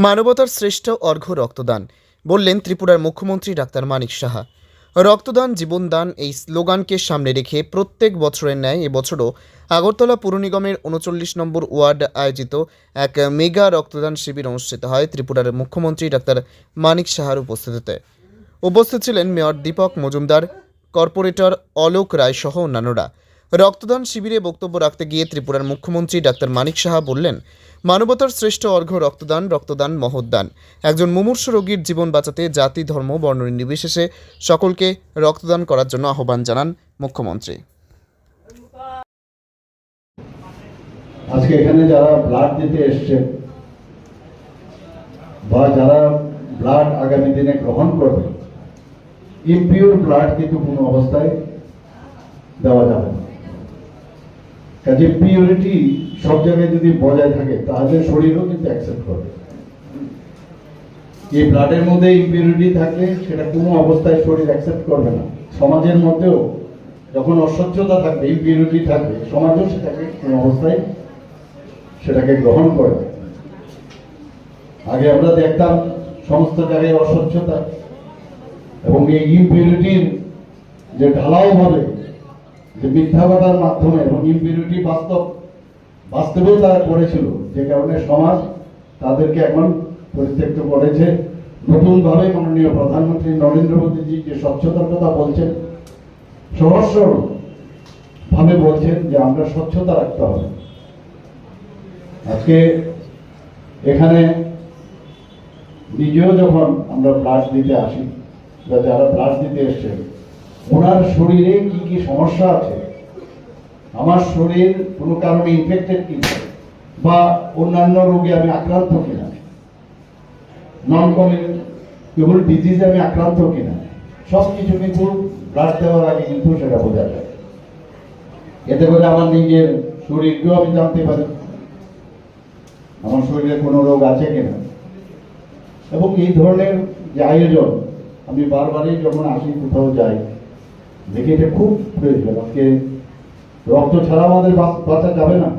মানবতার শ্রেষ্ঠ অর্ঘ্য রক্তদান বললেন ত্রিপুরার মুখ্যমন্ত্রী ডাক্তার মানিক সাহা। রক্তদান জীবনদান এই স্লোগানকে সামনে রেখে প্রত্যেক বছরের ন্যায় এবছরও আগরতলা পুর নিগমের ৩৯ নম্বর ওয়ার্ড আয়োজিত এক মেগা রক্তদান শিবির অনুষ্ঠিত হয় ত্রিপুরার মুখ্যমন্ত্রী ডাক্তার মানিক সাহার উপস্থিতিতে। উপস্থিত ছিলেন মেয়র দীপক মজুমদার, কর্পোরেটর অলোক রায় সহ অন্যান্যরা। রক্তদান শিবিরে বক্তব্য রাখতে গিয়ে ত্রিপুরার মুখ্যমন্ত্রী ডাক্তার মানিক সাহা বললেন, মানবতার শ্রেষ্ঠ অর্ঘ্য রক্তদান, রক্তদান মহৎদান। একজন মুমূর্ষু রোগীর জীবন বাঁচাতে জাতি, ধর্ম, বর্ণ নির্বিশেষে সকলকে রক্তদান করার জন্য আহ্বান জানান মুখ্যমন্ত্রী। আজকে এখানে যারা ব্লাড দিতে এসছে বা যারা ব্লাড আগামী দিনে গ্রহণ করবে, ইমপিউর ব্লাড কিন্তু কোনো অবস্থায় দেওয়া যাবে না। কাজে পিউরিটি সব জায়গায় যদি বজায় থাকে তাহলে শরীরও কিন্তু অ্যাকসেপ্ট করবে। এই ব্লাডের মধ্যে ইমপিউরিটি থাকলে সেটা কোনো অবস্থায় শরীর অ্যাকসেপ্ট করবে না। সমাজের মধ্যেও যখন অস্বচ্ছতা থাকবে, ইমপিউরিটি থাকবে, সমাজও সেটাকে কোনো অবস্থায় সেটাকে গ্রহণ করে। আগে আমরা দেখতাম সমস্ত জায়গায় অস্বচ্ছতা এবং এই ইমপিউরিটির যে ঢালাও ভাবে যে মিথ্যাবাদার মাধ্যমে এবং ইমপিউরিটি বাস্তবে তারা করেছিল, যে কারণে সমাজ তাদেরকে এখন পরিত্যক্ত করেছে। নতুন ভাবে মাননীয় প্রধানমন্ত্রী নরেন্দ্র মোদীজি যে স্বচ্ছতার কথা বলছেন, সহজ সরল ভাবে বলছেন যে আমরা স্বচ্ছতা রাখতে হবে। আজকে এখানে নিজেও যখন আমরা ব্লাড দিতে আসি বা যারা ব্লাড দিতে এসছেন, ওনার শরীরে কি কি সমস্যা আছে, আমার শরীর কোনো কারণে ইনফেক্টেড কিনা বা অন্যান্য রোগে আমি আক্রান্ত কিনা, নন কমিউনিকেবল ডিজিজে আমি আক্রান্ত কিনা, সব কিছু কিন্তু ব্লাড দেওয়ার আগে কিন্তু সেটা বোঝা যায়। এতে করে আমার নিজের শরীরকেও আমি জানতে পারি আমার শরীরে কোনো রোগ আছে কিনা। এবং এই ধরনের যে আয়োজন আমি বারবারই যখন আসি, কোথাও যাই, দেখি এটা খুব প্রয়োজন। আজকে রক্ত ছাড়া আমাদের বাঁচা যাবে না।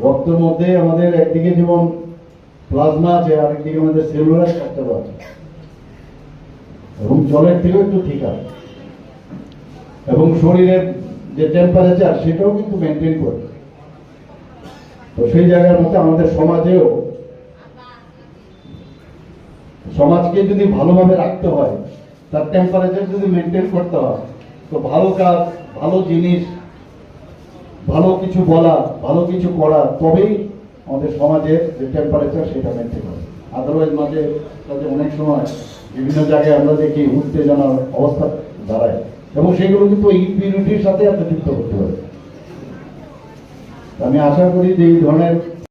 রক্তের মধ্যে আমাদের একদিকে যেমন প্লাজমা আছে, আরেকদিকে আমাদের সেলুলার স্ট্রাকচার আছে এবং জলের থেকেও একটু ঠিক আছে এবং শরীরের যে টেম্পারেচার সেটাও কিন্তু মেনটেন করে। তো সেই জায়গার মধ্যে আমাদের সমাজকে যদি ভালোভাবে রাখতে হয়, তার টেম্পারেচার যদি মেনটেন করতে হয়, তো ভালো কাজ, ভালো জিনিস, ভালো কিছু বলা, ভালো কিছু করা, তবেই আমাদের সমাজের যে টেম্পারেচার সেটা মেনটেন হবে। আদারওয়াইজ মাঝে অনেক সময় বিভিন্ন জায়গায় আমরা দেখি উত্তেজনার অবস্থা দাঁড়ায় এবং সেগুলো কিন্তু ইমপিউরিটির সাথে আপনি যুক্ত করতে হবে। আমি আশা করি যে এই ধরনের